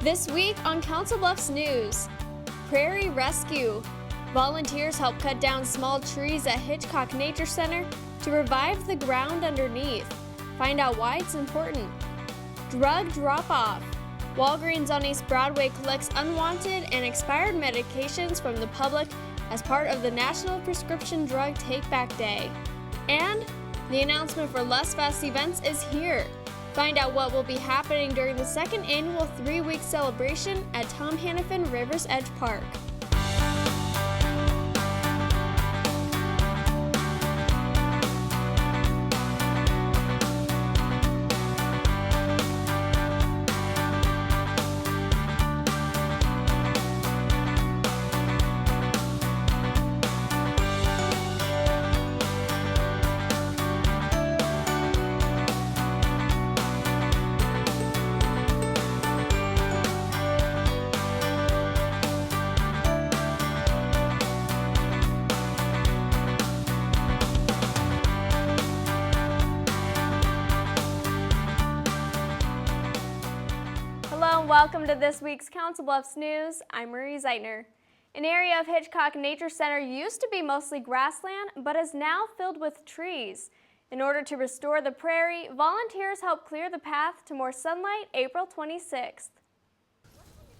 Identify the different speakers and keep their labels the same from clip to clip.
Speaker 1: This week on Council Bluffs News, Prairie Rescue. Volunteers help cut down small trees at Hitchcock Nature Center to revive the ground underneath. Find out why it's important. Drug drop-off. Walgreens on East Broadway collects unwanted and expired medications from the public as part of the National Prescription Drug Take-Back Day. And the announcement for Less Fest events is here. Find out what will be happening during the second annual 3-week celebration at Tom Hannafin River's Edge Park. Welcome to this week's Council Bluffs News. I'm Marie Zeitner. An area of Hitchcock Nature Center used to be mostly grassland, but is now filled with trees. In order to restore the prairie, volunteers help clear the path to more sunlight April 26th.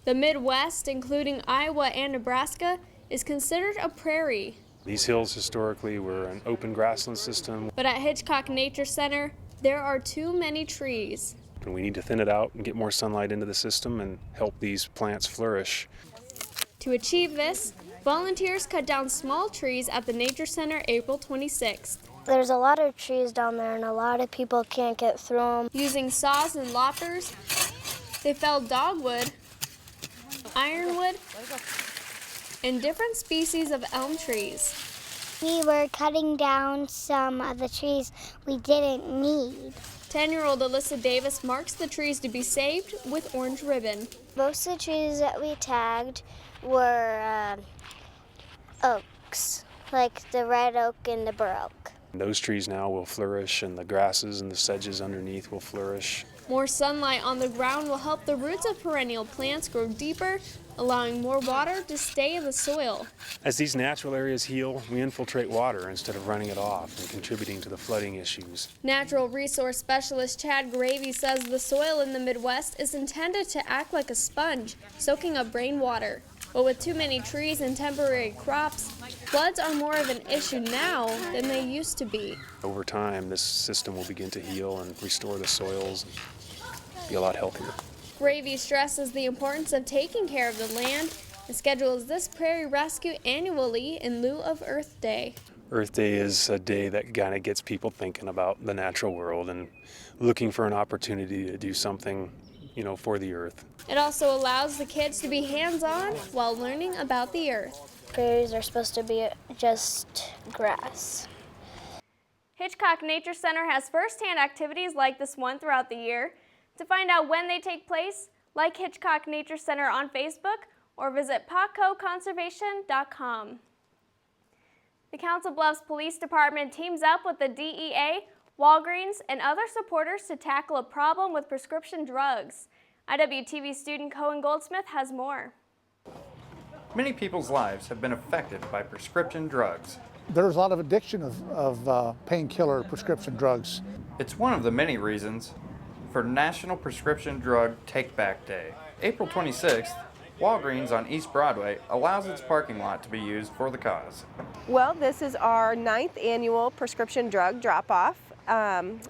Speaker 1: The Midwest, including Iowa and Nebraska, is considered a prairie.
Speaker 2: These hills historically were an open grassland system.
Speaker 1: But at Hitchcock Nature Center, there are too many trees.
Speaker 2: And we need to thin it out and get more sunlight into the system and help these plants flourish.
Speaker 1: To achieve this, volunteers cut down small trees at the Nature Center April 26th.
Speaker 3: There's a lot of trees down there and a lot of people can't get through them.
Speaker 1: Using saws and loppers, they felled dogwood, ironwood, and different species of elm trees.
Speaker 3: We were cutting down some of the trees we didn't need.
Speaker 1: 10-year-old Alyssa Davis marks the trees to be saved with orange ribbon.
Speaker 3: Most of the trees that we tagged were oaks, like the red oak and the bur oak.
Speaker 2: Those trees now will flourish, and the grasses and the sedges underneath will flourish.
Speaker 1: More sunlight on the ground will help the roots of perennial plants grow deeper, allowing more water to stay in the soil.
Speaker 2: As these natural areas heal, we infiltrate water instead of running it off and contributing to the flooding issues.
Speaker 1: Natural resource specialist Chad Gravy says the soil in the Midwest is intended to act like a sponge, soaking up rainwater. But with too many trees and temporary crops, floods are more of an issue now than they used to be.
Speaker 2: Over time, this system will begin to heal and restore the soils and be a lot healthier.
Speaker 1: Gravy stresses the importance of taking care of the land and schedules this prairie rescue annually in lieu of Earth Day.
Speaker 2: Earth Day is a day that kind of gets people thinking about the natural world and looking for an opportunity to do something, for the earth.
Speaker 1: It also allows the kids to be hands-on while learning about the earth.
Speaker 3: Prairies are supposed to be just grass.
Speaker 1: Hitchcock Nature Center has first-hand activities like this one throughout the year. To find out when they take place, like Hitchcock Nature Center on Facebook or visit paccoconservation.com. The Council Bluffs Police Department teams up with the DEA, Walgreens, and other supporters to tackle a problem with prescription drugs. IWTV student Cohen Goldsmith has more.
Speaker 4: Many people's lives have been affected by prescription drugs.
Speaker 5: There's a lot of addiction of painkiller prescription drugs.
Speaker 4: It's one of the many reasons for National Prescription Drug Take-Back Day. April 26th, Walgreens on East Broadway allows its parking lot to be used for the cause.
Speaker 6: Well, this is our 9th annual prescription drug drop-off.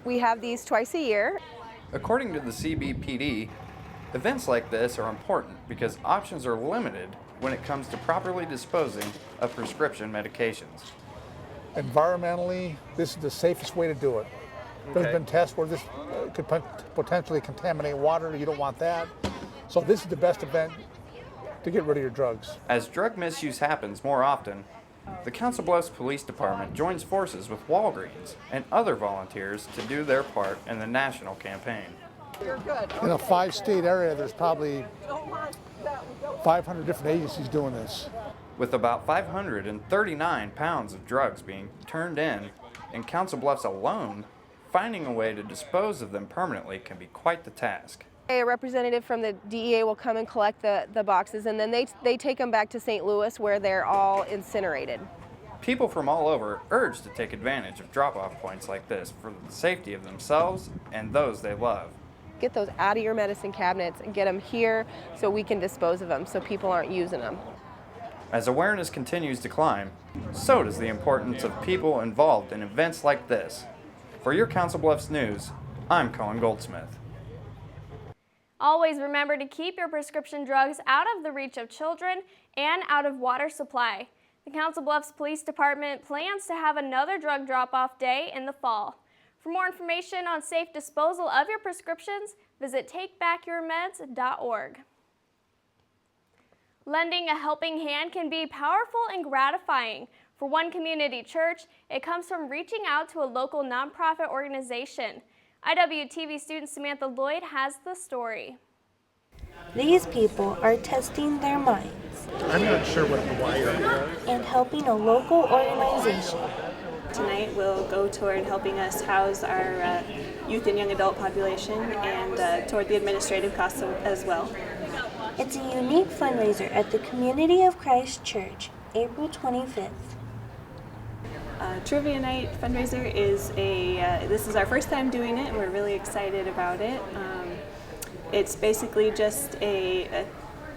Speaker 6: We have these twice a year.
Speaker 4: According to the CBPD, events like this are important because options are limited when it comes to properly disposing of prescription medications.
Speaker 5: Environmentally, this is the safest way to do it. There's been tests where this could potentially contaminate water. You don't want that. So this is the best event to get rid of your drugs.
Speaker 4: As drug misuse happens more often, the Council Bluffs Police Department joins forces with Walgreens and other volunteers to do their part in the national campaign.
Speaker 5: In a 5-state area, there's probably 500 different agencies doing this.
Speaker 4: With about 539 pounds of drugs being turned in Council Bluffs alone, finding a way to dispose of them permanently can be quite the task.
Speaker 6: A representative from the DEA will come and collect the boxes, and then they take them back to St. Louis where they're all incinerated.
Speaker 4: People from all over are urged to take advantage of drop-off points like this for the safety of themselves and those they love.
Speaker 6: Get those out of your medicine cabinets and get them here so we can dispose of them so people aren't using them.
Speaker 4: As awareness continues to climb, so does the importance of people involved in events like this. For your Council Bluffs News, I'm Colin Goldsmith.
Speaker 1: Always remember to keep your prescription drugs out of the reach of children and out of water supply. The Council Bluffs Police Department plans to have another drug drop-off day in the fall. For more information on safe disposal of your prescriptions, visit takebackyourmeds.org. Lending a helping hand can be powerful and gratifying. For one community church, it comes from reaching out to a local nonprofit organization. IWTV student Samantha Lloyd has the story.
Speaker 7: These people are testing their minds.
Speaker 5: I'm not sure what the wire is.
Speaker 7: And helping a local organization.
Speaker 8: Tonight will go toward helping us house our youth and young adult population and toward the administrative costs as well.
Speaker 7: It's a unique fundraiser at the Community of Christ Church, April 25th.
Speaker 8: Trivia Night fundraiser is this is our first time doing it, and we're really excited about it. It's basically just a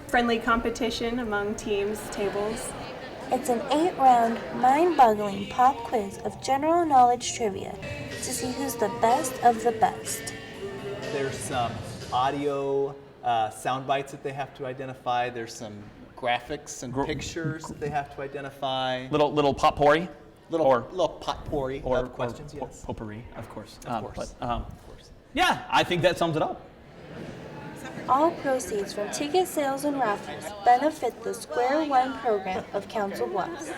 Speaker 8: friendly competition among teams, tables.
Speaker 7: It's an 8-round, mind-boggling pop quiz of general knowledge trivia to see who's the best of the best.
Speaker 9: There's some audio sound bites that they have to identify. There's some graphics and pictures that they have to identify.
Speaker 10: Little potpourri?
Speaker 9: Little potpourri of questions, yes.
Speaker 10: Potpourri, of course.
Speaker 9: Of course.
Speaker 10: Yeah, I think that sums it up.
Speaker 7: All proceeds from ticket sales and raffles benefit the Square One program of Council Bluffs.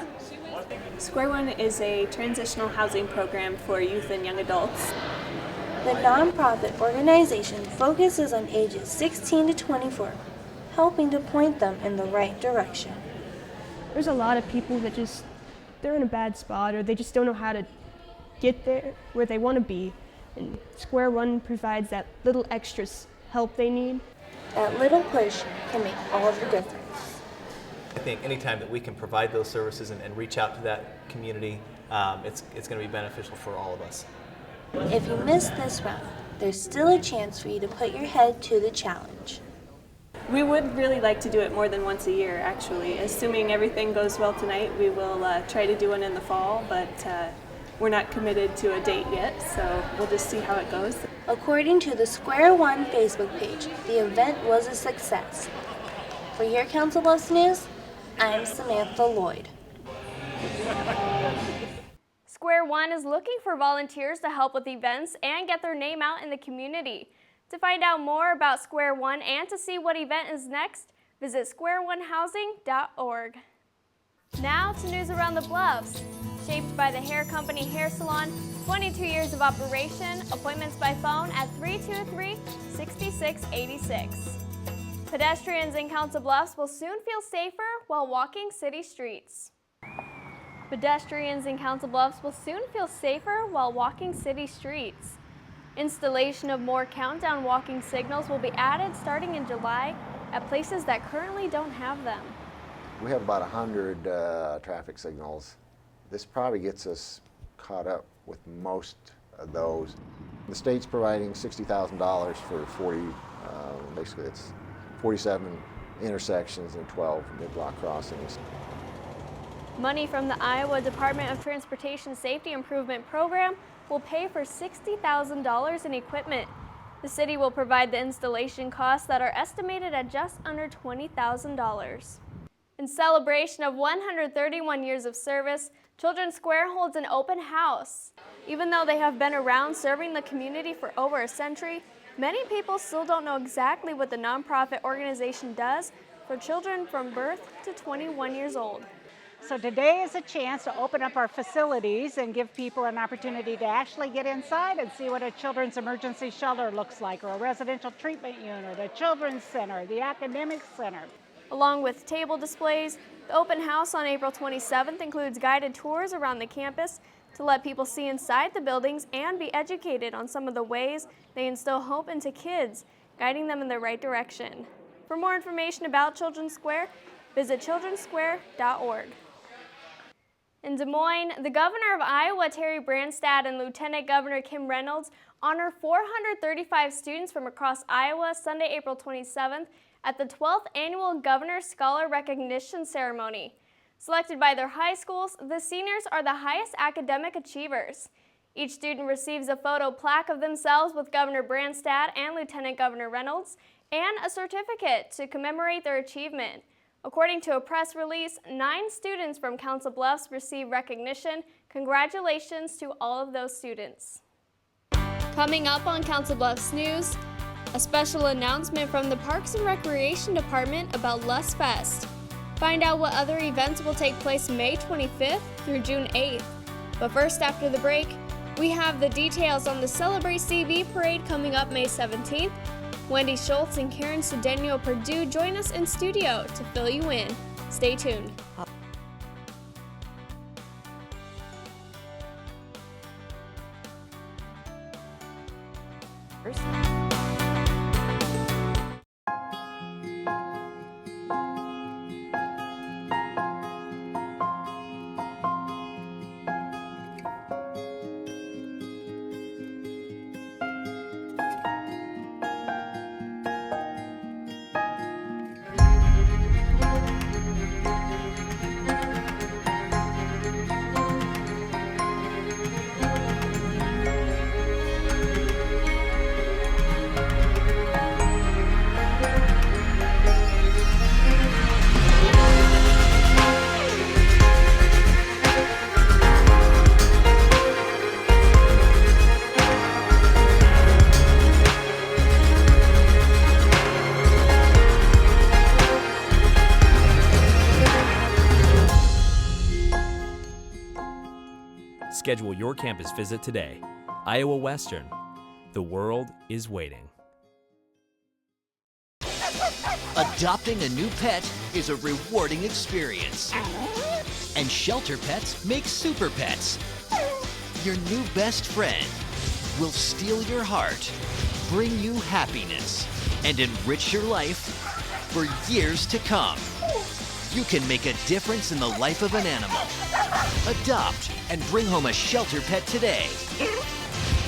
Speaker 8: Square One is a transitional housing program for youth and young adults.
Speaker 7: The nonprofit organization focuses on ages 16 to 24, helping to point them in the right direction.
Speaker 11: There's a lot of people that they're in a bad spot, or they just don't know how to get there where they want to be. And Square One provides that little extra help they need.
Speaker 7: That little push can make all the difference.
Speaker 9: I think anytime that we can provide those services and reach out to that community, it's going to be beneficial for all of us.
Speaker 7: If you miss this round, there's still a chance for you to put your head to the challenge.
Speaker 8: We would really like to do it more than once a year, actually. Assuming everything goes well tonight, we will try to do one in the fall, but we're not committed to a date yet, so we'll just see how it goes.
Speaker 7: According to the Square One Facebook page, the event was a success. For your Council Bluffs News, I'm Samantha Lloyd.
Speaker 1: Square One is looking for volunteers to help with events and get their name out in the community. To find out more about Square One and to see what event is next, visit squareonehousing.org. Now to news around the Bluffs. Shaped by the Hair Company Hair Salon, 22 years of operation, appointments by phone at 323-6686. Pedestrians in Council Bluffs will soon feel safer while walking city streets. Pedestrians in Council Bluffs will soon feel safer while walking city streets. Installation of more countdown walking signals will be added starting in July at places that currently don't have them.
Speaker 12: We have about 100 traffic signals. This probably gets us caught up with most of those. The state's providing $60,000 for 40, basically it's 47 intersections and 12 mid-block crossings.
Speaker 1: Money from the Iowa Department of Transportation Safety Improvement Program will pay for $60,000 in equipment. The city will provide the installation costs that are estimated at just under $20,000. In celebration of 131 years of service, Children's Square holds an open house. Even though they have been around serving the community for over a century, many people still don't know exactly what the nonprofit organization does for children from birth to 21 years old.
Speaker 13: So today is a chance to open up our facilities and give people an opportunity to actually get inside and see what a children's emergency shelter looks like, or a residential treatment unit, a children's center, the academic center.
Speaker 1: Along with table displays, the open house on April 27th includes guided tours around the campus to let people see inside the buildings and be educated on some of the ways they instill hope into kids guiding them in the right direction. For more information about Children's Square, visit children'ssquare.org. In Des Moines, the governor of Iowa, Terry Branstad, and Lieutenant Governor Kim Reynolds honor 435 students from across Iowa Sunday, April 27th at the 12th Annual Governor Scholar Recognition Ceremony. Selected by their high schools, the seniors are the highest academic achievers. Each student receives a photo plaque of themselves with Governor Branstad and Lieutenant Governor Reynolds and a certificate to commemorate their achievement. According to a press release, 9 students from Council Bluffs received recognition. Congratulations to all of those students. Coming up on Council Bluffs News, a special announcement from the Parks and Recreation Department about Lust Fest. Find out what other events will take place May 25th through June 8th. But first, after the break, we have the details on the Celebrate CB Parade coming up May 17th. Wendy Schultz and Karen Cedeno Purdue join us in studio to fill you in. Stay tuned.
Speaker 14: Schedule your campus visit today. Iowa Western. The world is waiting.
Speaker 15: Adopting a new pet is a rewarding experience. And shelter pets make super pets. Your new best friend will steal your heart, bring you happiness, and enrich your life for years to come. You can make a difference in the life of an animal. Adopt and bring home a shelter pet today.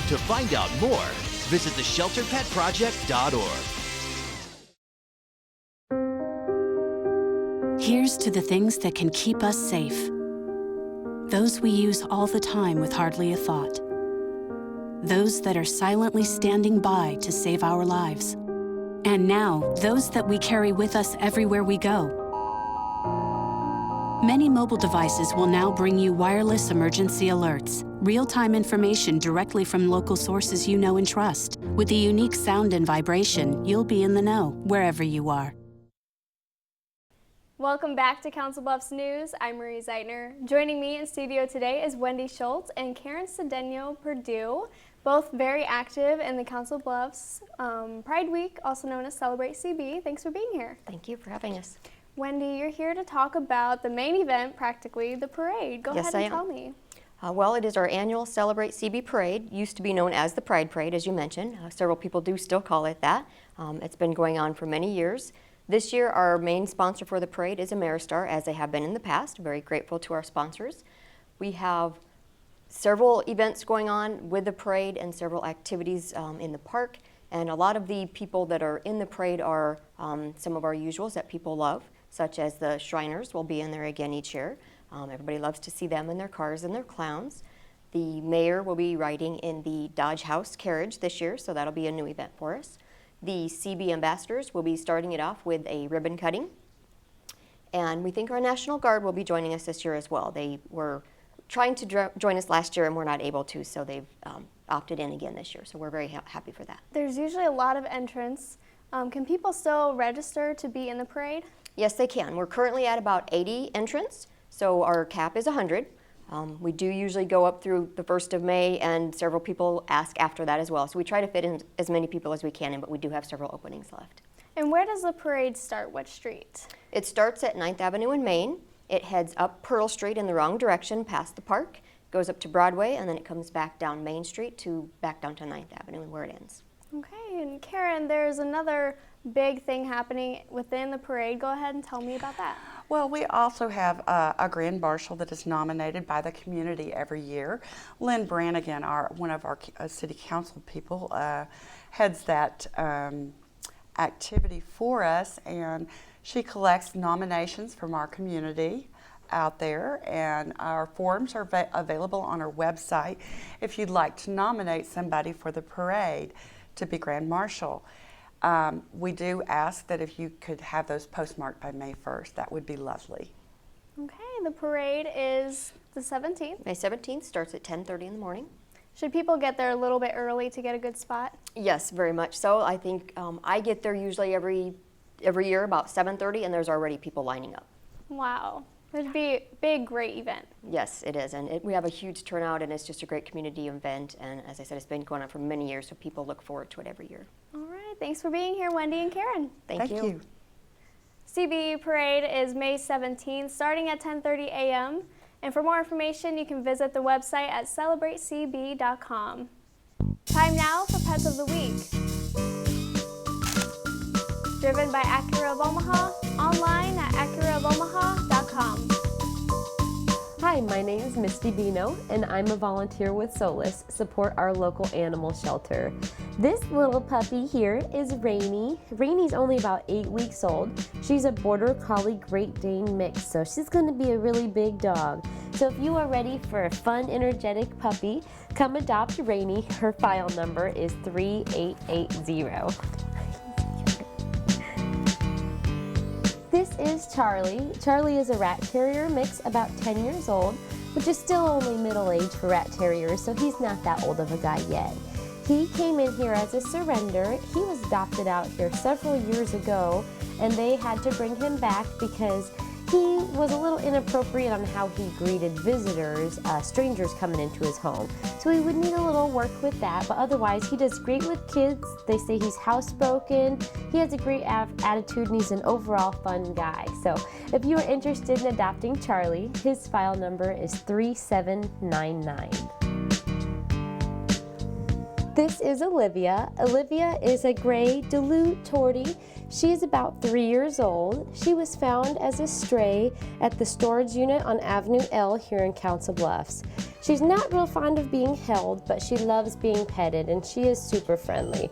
Speaker 15: To find out more, visit theshelterpetproject.org.
Speaker 16: Here's to the things that can keep us safe. Those we use all the time with hardly a thought. Those that are silently standing by to save our lives. And now, those that we carry with us everywhere we go. Many mobile devices will now bring you wireless emergency alerts, real-time information directly from local sources you know and trust. With the unique sound and vibration, you'll be in the know wherever you are.
Speaker 1: Welcome back to Council Bluffs News. I'm Marie Zeitner. Joining me in studio today is Wendy Schultz and Karen Cedeno Purdue, both very active in the Council Bluffs Pride Week, also known as Celebrate CB. Thanks for being here.
Speaker 17: Thank you for having us.
Speaker 1: Wendy, you're here to talk about the main event, practically, the parade. Go ahead and tell me.
Speaker 17: Well, it is our annual Celebrate CB Parade. Used to be known as the Pride Parade, as you mentioned. Several people do still call it that. It's been going on for many years. This year, our main sponsor for the parade is Ameristar, as they have been in the past. Very grateful to our sponsors. We have several events going on with the parade and several activities in the park. And a lot of the people that are in the parade are some of our usuals that people love, such as the Shriners will be in there again each year. Everybody loves to see them in their cars and their clowns. The mayor will be riding in the Dodge House carriage this year, so that'll be a new event for us. The CB ambassadors will be starting it off with a ribbon cutting. And we think our National Guard will be joining us this year as well. They were trying to join us last year and were not able to, so they've opted in again this year. So we're very happy for that.
Speaker 1: There's usually a lot of entrants. Can people still register to be in the parade?
Speaker 17: Yes, they can. We're currently at about 80 entrants, so our cap is 100. We do usually go up through the 1st of May, and several people ask after that as well. So we try to fit in as many people as we can in, but we do have several openings left.
Speaker 1: And where does the parade start? Which street?
Speaker 17: It starts at 9th Avenue in Main. It heads up Pearl Street in the wrong direction past the park, goes up to Broadway, and then it comes back down Main Street to back down to 9th Avenue and where it ends.
Speaker 1: Okay, and Karen, there's another big thing happening within the parade. Go ahead and tell me about that.
Speaker 18: Well, we also have a Grand Marshal that is nominated by the community every year. Lynn Brannigan, one of our city council people, heads that activity for us, and she collects nominations from our community out there, and our forms are available on our website if you'd like to nominate somebody for the parade to be Grand Marshal. We do ask that if you could have those postmarked by May 1st, that would be lovely.
Speaker 1: Okay, the parade is the 17th.
Speaker 17: May 17th starts at 10:30 in the morning.
Speaker 1: Should people get there a little bit early to get a good spot?
Speaker 17: Yes, very much so. I think I get there usually every year about 7:30, and there's already people lining up.
Speaker 1: Wow. It'd be a big, great event.
Speaker 17: Yes, it is, and we have a huge turnout, and it's just a great community event, and as I said, it's been going on for many years, so people look forward to it every year.
Speaker 1: All right, thanks for being here, Wendy and Karen.
Speaker 17: Thank you.
Speaker 1: CB Parade is May 17th, starting at 10:30 a.m., and for more information, you can visit the website at celebratecb.com. Time now for Pets of the Week. Driven by Acura of Omaha, online at acuraofomaha.com.
Speaker 19: Hi, my name is Misty Bino, and I'm a volunteer with Solus, support our local animal shelter. This little puppy here is Rainy. Rainy's only about 8 weeks old. She's a Border Collie Great Dane mix, so she's going to be a really big dog. So if you are ready for a fun, energetic puppy, come adopt Rainy. Her file number is 3880. This is Charlie. Charlie is a rat terrier mix, about 10 years old, which is still only middle age for rat terriers, so he's not that old of a guy yet. He came in here as a surrender. He was adopted out here several years ago, and they had to bring him back because he was a little inappropriate on how he greeted visitors, strangers coming into his home. So he would need a little work with that, but otherwise he does great with kids. They say he's housebroken, he has a great attitude, and he's an overall fun guy. So if you are interested in adopting Charlie, his file number is 3799. This is Olivia. Olivia is a gray Duluth Tortie. She is about 3 years old. She was found as a stray at the storage unit on Avenue L here in Council Bluffs. She's not real fond of being held, but she loves being petted, and she is super friendly.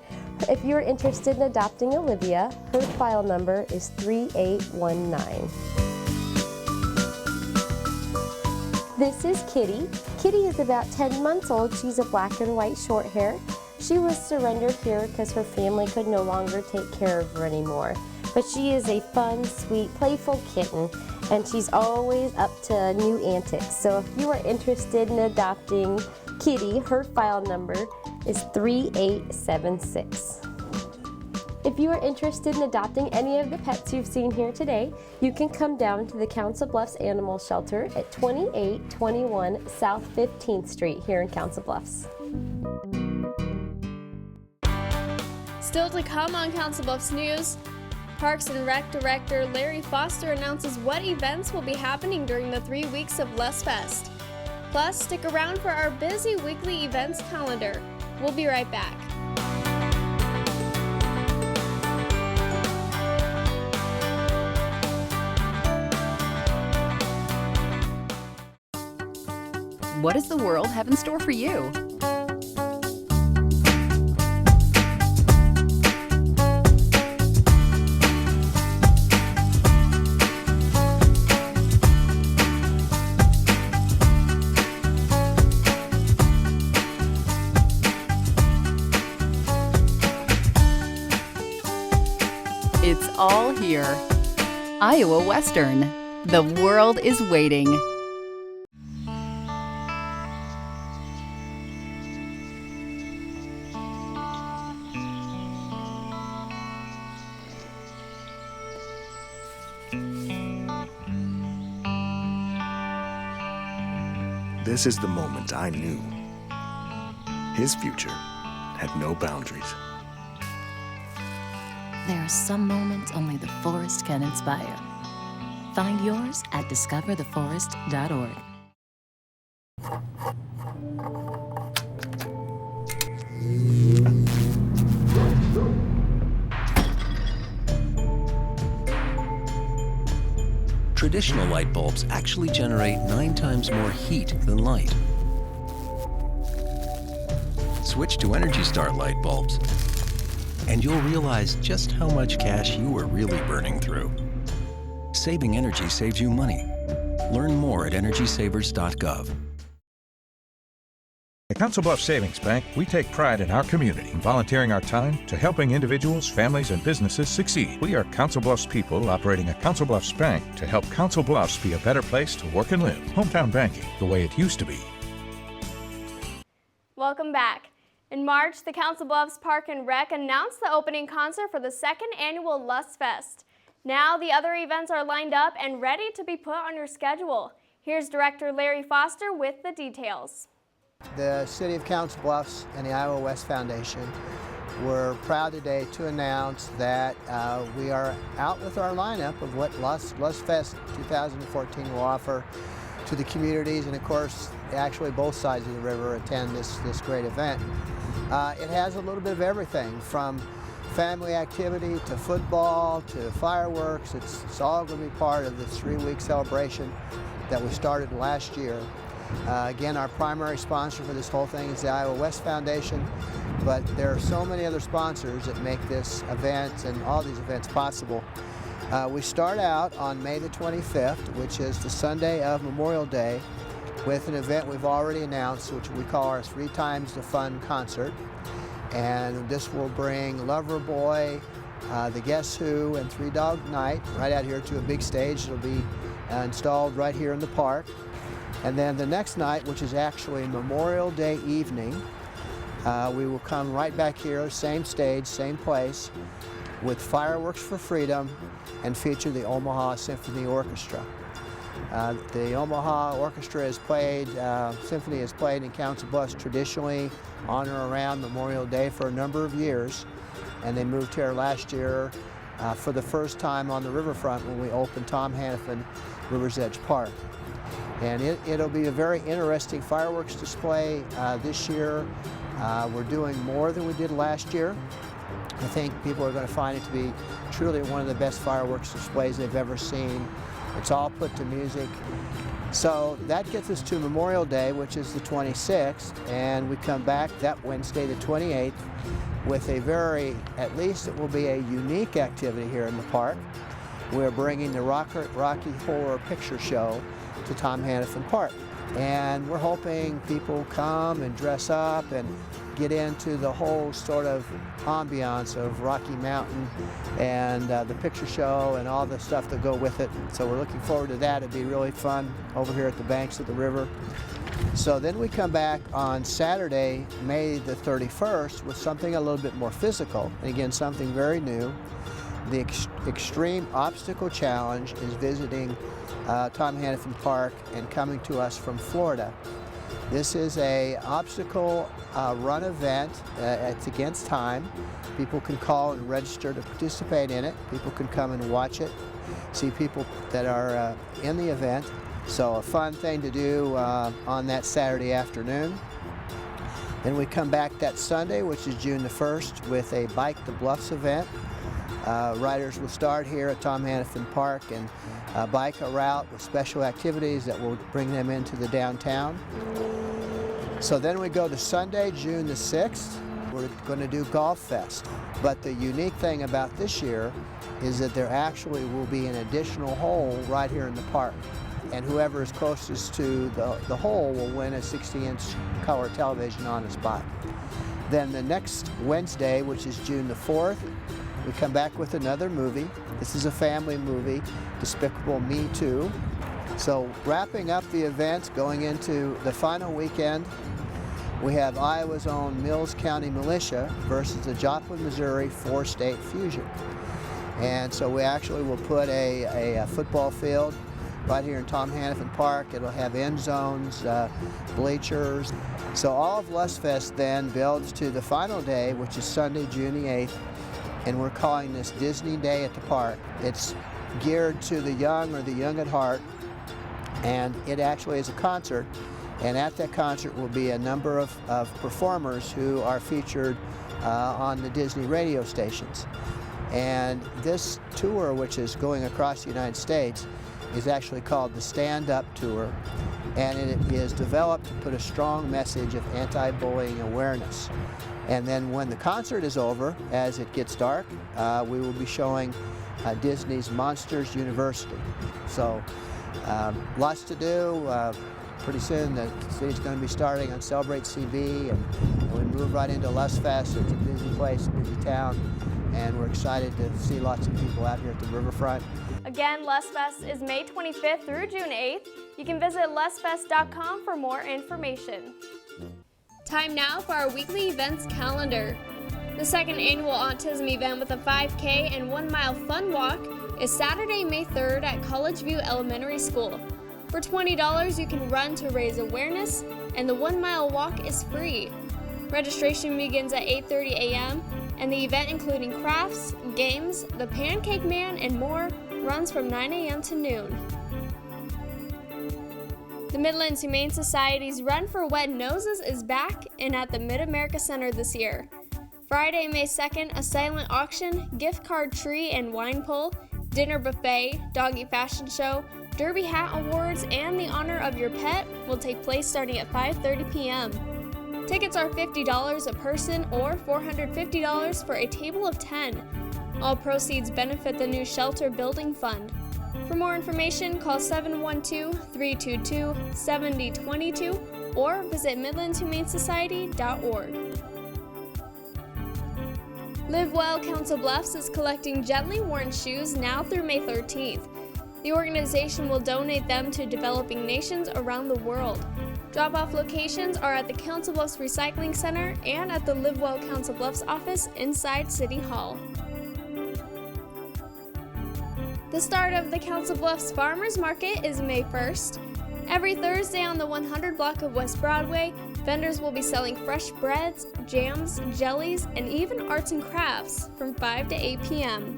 Speaker 19: If you're interested in adopting Olivia, her file number is 3819. This is Kitty. Kitty is about 10 months old. She's a black and white short hair. She was surrendered here because her family could no longer take care of her anymore. But she is a fun, sweet, playful kitten, and she's always up to new antics. So if you are interested in adopting Kitty, her file number is 3876. If you are interested in adopting any of the pets you've seen here today, you can come down to the Council Bluffs Animal Shelter at 2821 South 15th Street here in Council Bluffs.
Speaker 1: Still to come on Council Bluffs News, Parks and Rec Director Larry Foster announces what events will be happening during the 3 weeks of Les Fest. Plus, stick around for our busy weekly events calendar. We'll be right back.
Speaker 20: What does the world have in store for you? It's all here. Iowa Western. The world is waiting.
Speaker 21: This is the moment I knew. His future had no boundaries.
Speaker 22: There are some moments only the forest can inspire. Find yours at discovertheforest.org.
Speaker 2: Traditional light bulbs actually generate 9 times more heat than light. Switch to Energy Star light bulbs, and you'll realize just how much cash you are really burning through. Saving energy saves you money. Learn more at EnergySavers.gov.
Speaker 3: At Council Bluffs Savings Bank, we take pride in our community and volunteering our time to helping individuals, families, and businesses succeed. We are Council Bluffs people operating a Council Bluffs bank to help Council Bluffs be a better place to work and live. Hometown banking, the way it used to be.
Speaker 1: Welcome back. In March, the Council Bluffs Park and Rec announced the opening concert for the 2nd annual Lust Fest. Now the other events are lined up and ready to be put on your schedule. Here's Director Larry Foster with the details.
Speaker 23: The City of Council Bluffs and the Iowa West Foundation were proud today to announce that we are out with our lineup of what Lust Fest 2014 will offer to the communities, and of course actually both sides of the river attend this great event. It has a little bit of everything from family activity to football to fireworks. It's all going to be part of this 3-week celebration that we started last year. Again, our primary sponsor for this whole thing is the Iowa West Foundation, but there are so many other sponsors that make this event and all these events possible. We start out on May the 25th, which is the Sunday of Memorial Day, with an event we've already announced, which we call our 3 Times the Fun concert. And this will bring Loverboy, the Guess Who, and 3 Dog Night right out here to a big stage. It'll be installed right here in the park. And then the next night, which is actually Memorial Day evening, we will come right back here, same stage, same place, with Fireworks for Freedom and feature the Omaha Symphony Orchestra. The Omaha Orchestra is played, symphony is played in Council Bluffs traditionally on or around Memorial Day for a number of years, and they moved here last year for the first time on the riverfront when we opened Tom Hannafin River's Edge Park. And it'll be a very interesting fireworks display this year. We're doing more than we did last year. I think people are going to find it to be truly one of the best fireworks displays they've ever seen. It's all put to music. So that gets us to Memorial Day, which is the 26th, and we come back that Wednesday, the 28th, with a very, at least it will be a unique activity here in the park. We're bringing the Rocky Horror Picture Show to Tom Hannafin Park. And we're hoping people come and dress up and get into the whole sort of ambiance of Rocky Mountain and the picture show and all the stuff that go with it. So we're looking forward to that. It'd be really fun over here at the banks of the river. So then we come back on Saturday, May the 31st, with something a little bit more physical. And again, something very new. The Extreme Obstacle Challenge is visiting Tom Hannafin Park and coming to us from Florida. This is a obstacle run event. It's against time. People can call and register to participate in it. People can come and watch it, see people that are in the event. So a fun thing to do on that Saturday afternoon. Then we come back that Sunday, which is June the 1st, with a Bike the Bluffs event. Riders will start here at Tom Hannafin Park and bike a route with special activities that will bring them into the downtown. So then we go to Sunday, June the 6th. We're going to do Golf Fest. But the unique thing about this year is that there actually will be an additional hole right here in the park. And whoever is closest to the hole will win a 60-inch color television on the spot. Then the next Wednesday, which is June the 4th, we come back with another movie. This is a family movie, Despicable Me 2. So wrapping up the events, going into the final weekend, we have Iowa's own Mills County Militia versus the Joplin, Missouri 4-state fusion. And so we actually will put a football field right here in Tom Hannafin Park. It'll have end zones, bleachers. So all of Lust Fest then builds to the final day, which is Sunday, June the 8th. And we're calling this Disney Day at the Park. It's geared to the young or the young at heart, and it actually is a concert. And at that concert will be a number of performers who are featured on the Disney radio stations. And this tour, which is going across the United States, is actually called the Stand Up Tour, and it is developed to put a strong message of anti-bullying awareness. And then when the concert is over, as it gets dark, we will be showing Disney's Monsters University. So lots to do. Pretty soon the city's going to be starting on Celebrate CB, and we move right into Lust Fest. It's a busy place, busy town, and we're excited to see lots of people out here at the riverfront.
Speaker 1: Again, Lust Fest is May 25th through June 8th. You can visit lustfest.com for more information. Time now for our weekly events calendar. The second annual autism event with a 5K and 1 mile fun walk is Saturday, May 3rd at College View Elementary School. For $20, you can run to raise awareness, and the 1 mile walk is free. Registration begins at 8:30 a.m., and the event, including crafts, games, the Pancake Man, and more, runs from 9 a.m. to noon. The Midlands Humane Society's Run for Wet Noses is back and at the Mid-America Center this year. Friday, May 2nd, a silent auction, gift card tree and wine pull, dinner buffet, doggy fashion show, derby hat awards, and the honor of your pet will take place starting at 5:30 p.m. Tickets are $50 a person or $450 for a table of 10. All proceeds benefit the new shelter building fund. For more information, call 712-322-7022 or visit midlandshumanesociety.org. Live Well Council Bluffs is collecting gently worn shoes now through May 13th. The organization will donate them to developing nations around the world. Drop-off locations are at the Council Bluffs Recycling Center and at the Live Well Council Bluffs office inside City Hall. The start of the Council Bluffs Farmers Market is May 1st. Every Thursday on the 100 block of West Broadway, vendors will be selling fresh breads, jams, jellies, and even arts and crafts from 5 to 8 p.m.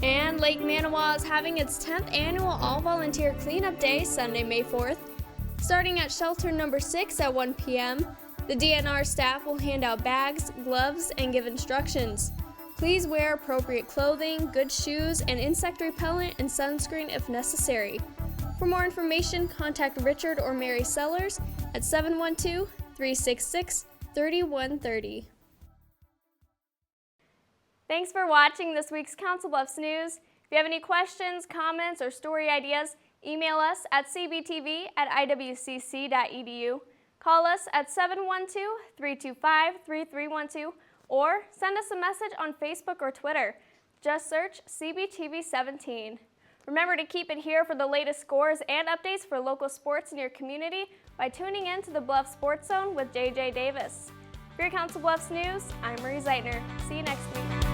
Speaker 1: And Lake Manawa is having its 10th annual all-volunteer cleanup day Sunday, May 4th. Starting at shelter number 6 at 1 p.m., the DNR staff will hand out bags, gloves, and give instructions. Please wear appropriate clothing, good shoes, and insect repellent and sunscreen if necessary. For more information, contact Richard or Mary Sellers at 712-366-3130. Thanks for watching this week's Council Bluffs News. If you have any questions, comments, or story ideas, email us at cbtv@iwcc.edu, call us at 712-325-3312, or send us a message on Facebook or Twitter. Just search CBTV17. Remember to keep it here for the latest scores and updates for local sports in your community by tuning in to the Bluff Sports Zone with JJ Davis. For your Council Bluffs News, I'm Marie Zeitner. See you next week.